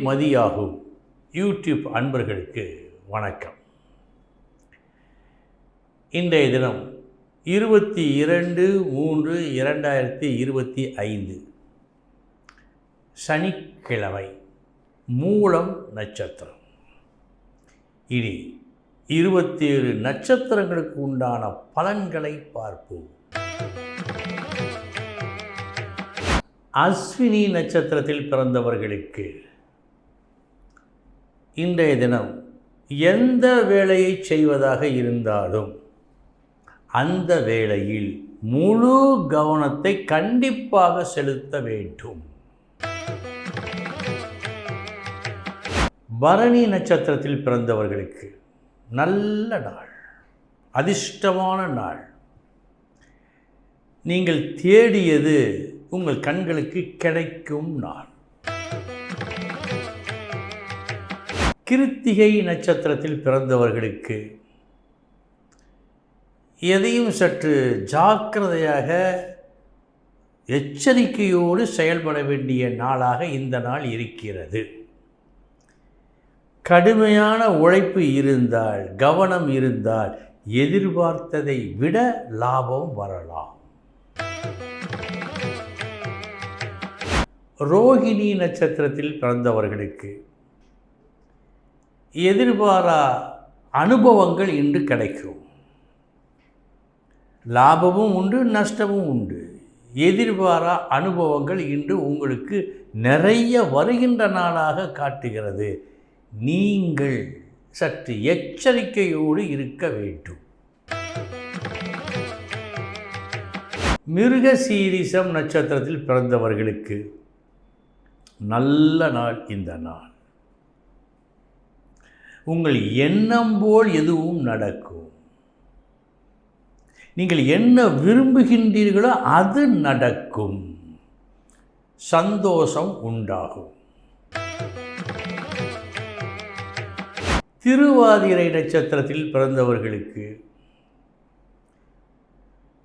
மதியாகும் YouTube அன்பர்களுக்கு வணக்கம். இன்றைய தினம் 22/3/2025 சனிக்கிழமை, மூலம் நட்சத்திரம். இனி 27 நட்சத்திரங்களுக்கு உண்டான பலன்களை பார்ப்போம். அஸ்வினி நட்சத்திரத்தில் பிறந்தவர்களுக்கு இன்றைய தினம் எந்த வேலையை செய்வதாக இருந்தாலும் அந்த வேளையில் முழு கவனத்தை கண்டிப்பாக செலுத்த வேண்டும். பரணி நட்சத்திரத்தில் பிறந்தவர்களுக்கு நல்ல நாள், அதிர்ஷ்டமான நாள். நீங்கள் தேடியது உங்கள் கண்களுக்கு கிடைக்கும் நாள். கிருத்திகை நட்சத்திரத்தில் பிறந்தவர்களுக்கு எதையும் சற்று ஜாக்கிரதையாக எச்சரிக்கையோடு செயல்பட வேண்டிய நாளாக இந்த நாள் இருக்கிறது. கடுமையான உழைப்பு இருந்தால், கவனம் இருந்தால் எதிர்பார்த்ததை விட லாபம் வரலாம். ரோகிணி நட்சத்திரத்தில் பிறந்தவர்களுக்கு எதிர்பாரா அனுபவங்கள் இன்று கிடைக்கும். லாபமும் உண்டு, நஷ்டமும் உண்டு. எதிர்பாரா அனுபவங்கள் இன்று உங்களுக்கு நிறைய வருகின்ற நாளாக காட்டுகிறது. நீங்கள் சற்று எச்சரிக்கையோடு இருக்க வேண்டும். மிருகசீரிஷம் நட்சத்திரத்தில் பிறந்தவர்களுக்கு நல்ல நாள் இந்த நாள். உங்கள் எண்ணம் போல் எதுவும் நடக்கும். நீங்கள் என்ன விரும்புகின்றீர்களோ அது நடக்கும். சந்தோஷம் உண்டாகும். திருவாதிரை நட்சத்திரத்தில் பிறந்தவர்களுக்கு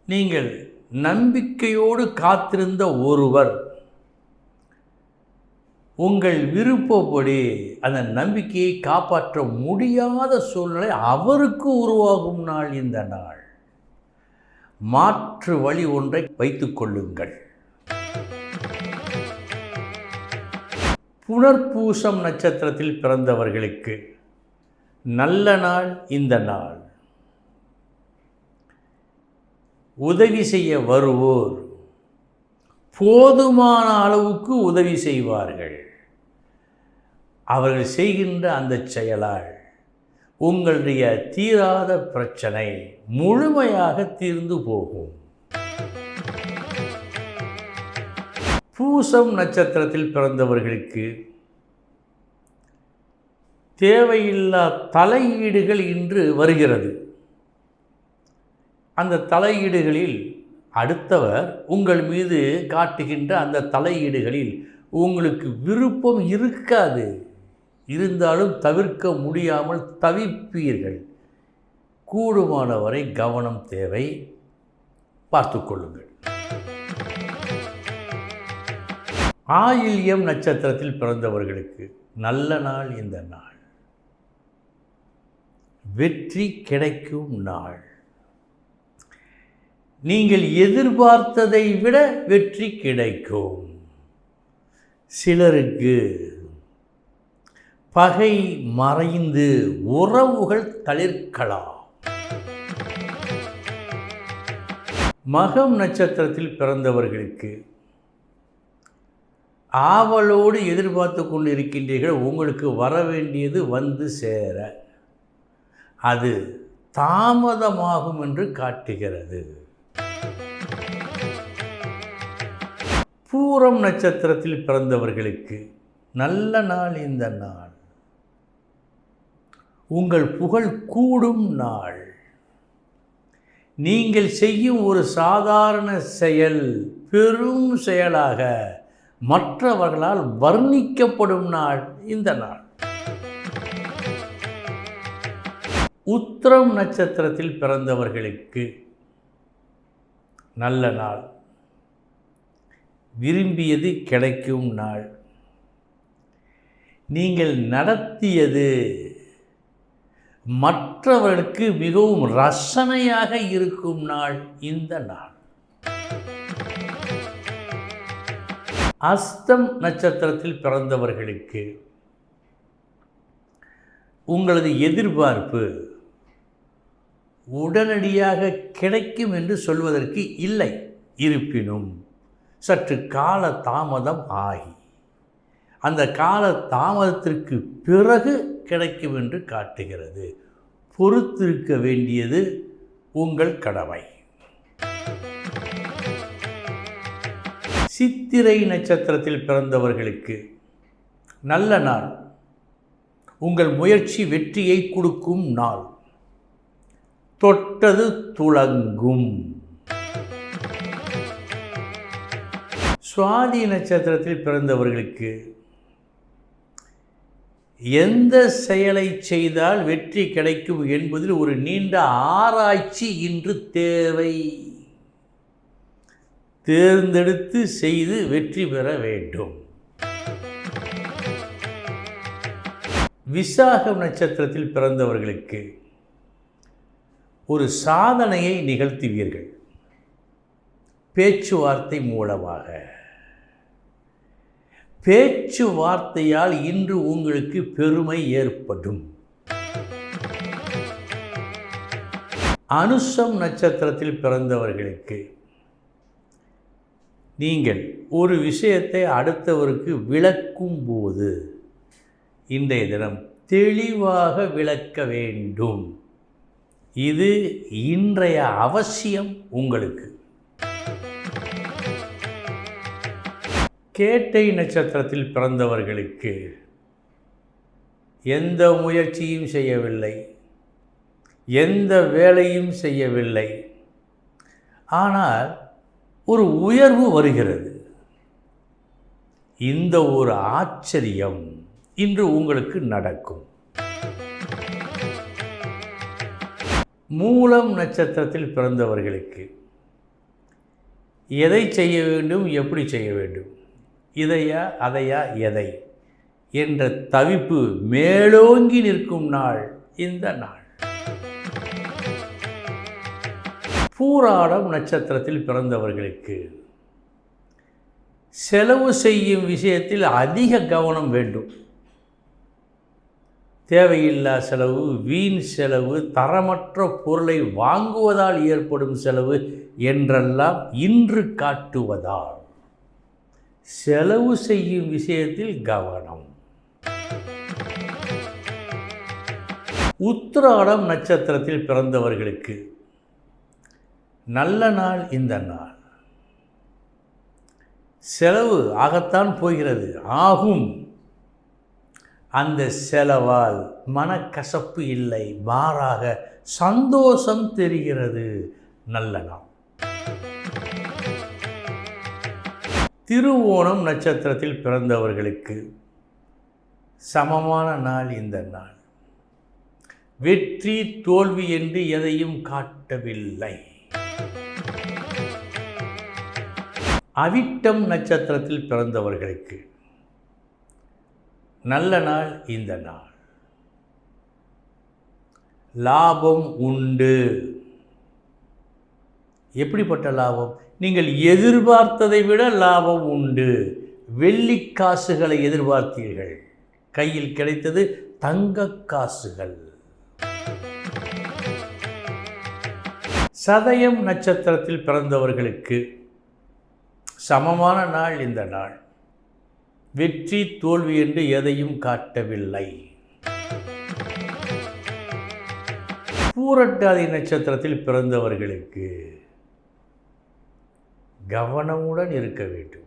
நீங்கள் நம்பிக்கையோடு காத்திருந்த ஒருவர் உங்கள் விருப்பப்படி அந்த நம்பிக்கையை காப்பாற்ற முடியாத சூழ்நிலை அவருக்கு உருவாகும் நாள் இந்த நாள். மாற்று வழி ஒன்றை வைத்துக் கொள்ளுங்கள். புனர்பூசம் நட்சத்திரத்தில் பிறந்தவர்களுக்கு நல்ல நாள் இந்த நாள். உதவி செய்ய வருவோர் போதுமான அளவுக்கு உதவி செய்வார்கள். அவர்கள் செய்கின்ற அந்த செயலால் உங்களுடைய தீராத பிரச்சனை முழுமையாக தீர்ந்து போகும். பூசம் நட்சத்திரத்தில் பிறந்தவர்களுக்கு தேவையில்லா தலையீடுகள் இன்று வருகிறது. அந்த தலையீடுகளில் அடுத்தவர் உங்கள் மீது காட்டுகின்ற அந்த தலையீடுகளில் உங்களுக்கு விருப்பம் இருக்காது. இருந்தாலும் தவிர்க்க முடியாமல் தவிப்பீர்கள். கூடுமானவரை கவனம் தேவை. பார்த்து கொள்ளுங்கள். ஆயில்யம் நட்சத்திரத்தில் பிறந்தவர்களுக்கு நல்ல நாள் இந்த நாள். வெற்றி கிடைக்கும் நாள். நீங்கள் எதிர்பார்த்ததை விட வெற்றி கிடைக்கும். சிலருக்கு பகை மறைந்து உறவுகள் தளிர்க்கலாம். மகம் நட்சத்திரத்தில் பிறந்தவர்களுக்கு ஆவலோடு எதிர்பார்த்து கொண்டு இருக்கின்றீர்கள். உங்களுக்கு வர வேண்டியது வந்து சேர அது தாமதமாகும் என்று காட்டுகிறது. பூரம் நட்சத்திரத்தில் பிறந்தவர்களுக்கு நல்ல நாள் இந்த நாள். உங்கள் புகழ் கூடும் நாள். நீங்கள் செய்யும் ஒரு சாதாரண செயல் பெரும் செயலாக மற்றவர்களால் வர்ணிக்கப்படும் நாள் இந்த நாள். உத்திரம் நட்சத்திரத்தில் பிறந்தவர்களுக்கு நல்ல நாள். விரும்பியது கிடைக்கும் நாள். நீங்கள் நடத்தியது மற்றவர்களுக்கு மிகவும் ரசனையாக இருக்கும் நாள் இந்த நாள். அஸ்தம் நட்சத்திரத்தில் பிறந்தவர்களுக்கு உங்களது எதிர்பார்ப்பு உடனடியாக கிடைக்கும் என்று சொல்வதற்கு இல்லை. இருப்பினும் சற்று கால தாமதம் ஆகி அந்த கால தாமதத்திற்கு பிறகு கிடைக்கும் என்று காட்டுகிறது. பொறுத்திருக்க வேண்டியது உங்கள் கடமை. சித்திரை நட்சத்திரத்தில் பிறந்தவர்களுக்கு நல்ல நாள். உங்கள் முயற்சி வெற்றியை கொடுக்கும் நாள். தொட்டது துளங்கும். சுவாதி நட்சத்திரத்தில் பிறந்தவர்களுக்கு எந்த செயலை செய்தால் வெற்றி கிடைக்கும் என்பதில் ஒரு நீண்ட ஆராய்ச்சி இன்று தேவை. தேர்ந்தெடுத்து செய்து வெற்றி பெற வேண்டும். விசாகம் நட்சத்திரத்தில் பிறந்தவர்களுக்கு ஒரு சாதனையை நிகழ்த்துவீர்கள். பேச்சுவார்த்தை மூலமாக. பேச்சுவார்த்தையால் இன்று உங்களுக்கு பெருமை ஏற்படும். அனுசம் நட்சத்திரத்தில் பிறந்தவர்களுக்கு நீங்கள் ஒரு விஷயத்தை அடுத்தவருக்கு விளக்கும் போது இன்றைய தினம் தெளிவாக விளக்க வேண்டும். இது இன்றைய அவசியம் உங்களுக்கு. கேட்டை நட்சத்திரத்தில் பிறந்தவர்களுக்கு எந்த முயற்சியும் செய்யவில்லை, எந்த வேலையும் செய்யவில்லை, ஆனால் ஒரு உயர்வு வருகிறது. இந்த ஒரு ஆச்சரியம் இன்று உங்களுக்கு நடக்கும். மூலம் நட்சத்திரத்தில் பிறந்தவர்களுக்கு எதை செய்ய வேண்டும், எப்படி செய்ய வேண்டும், இதையா அதையா எதை என்ற தவிப்பு மேலோங்கி நிற்கும் நாள் இந்த நாள். பூராடம் நட்சத்திரத்தில் பிறந்தவர்களுக்கு செலவு செய்யும் விஷயத்தில் அதிக கவனம் வேண்டும். தேவையில்லா செலவு, வீண் செலவு, தரமற்ற பொருளை வாங்குவதால் ஏற்படும் செலவு என்றெல்லாம் இன்று காட்டுவதால் செலவு செய்யும் விஷயத்தில் கவனம். உத்திராடம் நட்சத்திரத்தில் பிறந்தவர்களுக்கு நல்ல நாள் இந்த நாள். செலவு ஆகத்தான் போகிறது, ஆகும். அந்த செலவால் மனக்கசப்பு இல்லை, மாறாக சந்தோஷம் தெரிகிறது. நல்ல நாள். திருவோணம் நட்சத்திரத்தில் பிறந்தவர்களுக்கு சமமான நாள் இந்த நாள். வெற்றி தோல்வி என்று எதையும் காட்டவில்லை. அவிட்டம் நட்சத்திரத்தில் பிறந்தவர்களுக்கு நல்ல நாள் இந்த நாள். லாபம் உண்டு. எப்படிப்பட்ட லாபம்? நீங்கள் எதிர்பார்த்ததை விட லாபம் உண்டு. வெள்ளிக்காசுகளை எதிர்பார்த்தீர்கள், கையில் கிடைத்தது தங்க காசுகள். சதயம் நட்சத்திரத்தில் பிறந்தவர்களுக்கு சமமான நாள் இந்த நாள். வெற்றி தோல்வி என்று எதையும் காட்டவில்லை. பூரட்டாதி நட்சத்திரத்தில் பிறந்தவர்களுக்கு கவனமுடன் இருக்க வேண்டும்.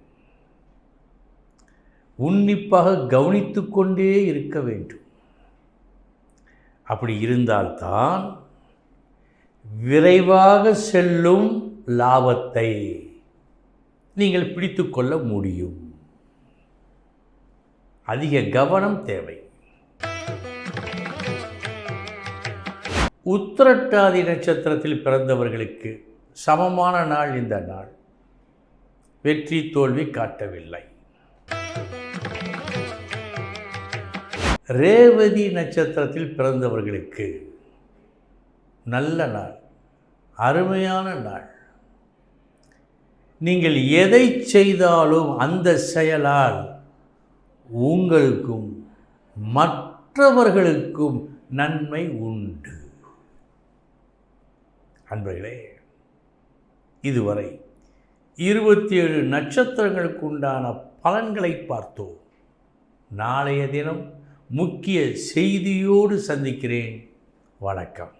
உன்னிப்பாக கவனித்து கொண்டே இருக்க வேண்டும். அப்படி இருந்தால்தான் விரைவாக செல்லும் லாபத்தை நீங்கள் பிடித்து கொள்ள முடியும். அதிக கவனம் தேவை. உத்திரட்டாதி நட்சத்திரத்தில் பிறந்தவர்களுக்கு சமமான நாள் இந்த நாள். வெற்றி தோல்வி காட்டவில்லை. ரேவதி நட்சத்திரத்தில் பிறந்தவர்களுக்கு நல்ல நாள், அருமையான நாள். நீங்கள் எதை செய்தாலும் அந்த செயலால் உங்களுக்கும் மற்றவர்களுக்கும் நன்மை உண்டு. அன்பர்களே, இதுவரை 27 நட்சத்திரங்களுக்கு உண்டான பலன்களை பார்த்தோம். நாளைய தினம் முக்கிய செய்தியோடு சந்திக்கிறேன். வணக்கம்.